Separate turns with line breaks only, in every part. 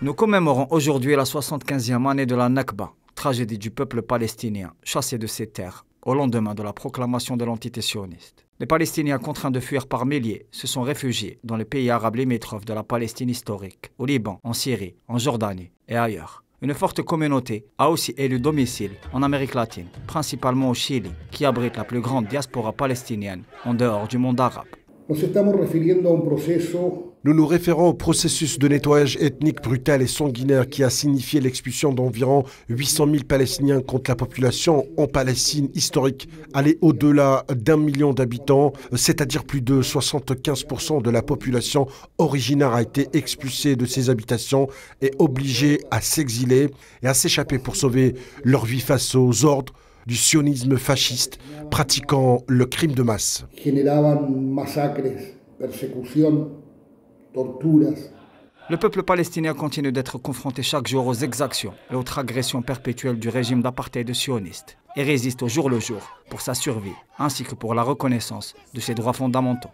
Nous commémorons aujourd'hui la 75e année de la Nakba, tragédie du peuple palestinien, chassé de ses terres, au lendemain de la proclamation de l'entité sioniste. Les Palestiniens contraints de fuir par milliers se sont réfugiés dans les pays arabes limitrophes de la Palestine historique, au Liban, en Syrie, en Jordanie et ailleurs. Une forte communauté a aussi élu domicile en Amérique latine, principalement au Chili, qui abrite la plus grande diaspora palestinienne en dehors du monde arabe.
Nous nous référons au processus de nettoyage ethnique brutal et sanguinaire qui a signifié l'expulsion d'environ 800 000 Palestiniens contre la population en Palestine historique, allée au-delà d'1 million d'habitants, c'est-à-dire plus de 75% de la population originaire a été expulsée de ses habitations et obligée à s'exiler et à s'échapper pour sauver leur vie face aux ordres du sionisme fasciste pratiquant le crime de masse.
Le peuple palestinien continue d'être confronté chaque jour aux exactions et aux agressions perpétuelles du régime d'apartheid sioniste et résiste au jour le jour pour sa survie ainsi que pour la reconnaissance de ses droits fondamentaux.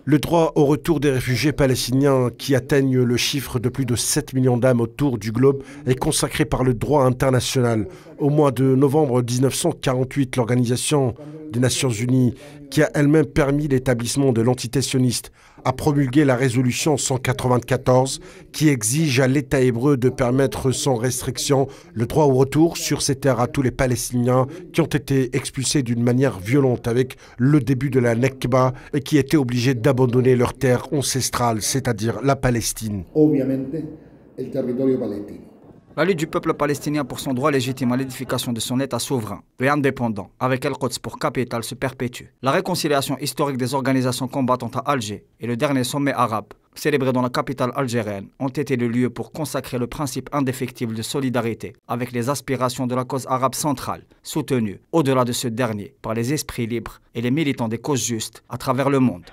Le droit au retour des réfugiés palestiniens qui atteignent le chiffre de plus de 7 millions d'âmes autour du globe est consacré par le droit international. Au mois de novembre 1948, l'Organisation des Nations Unies, qui a elle-même permis l'établissement de l'entité sioniste, a promulgué la résolution 194 qui exige à l'État hébreu de permettre sans restriction le droit au retour sur ces terres à tous les Palestiniens qui ont été expulsés d'une manière violente avec le début de la Nakba et qui étaient obligés d'abandonner leur terre ancestrale, c'est-à-dire la Palestine.
La lutte du peuple palestinien pour son droit légitime à l'édification de son État souverain et indépendant, avec El-Quds pour capitale, se perpétue. La réconciliation historique des organisations combattantes à Alger et le dernier sommet arabe, célébré dans la capitale algérienne, ont été le lieu pour consacrer le principe indéfectible de solidarité avec les aspirations de la cause arabe centrale, soutenue, au-delà de ce dernier, par les esprits libres et les militants des causes justes à travers le monde.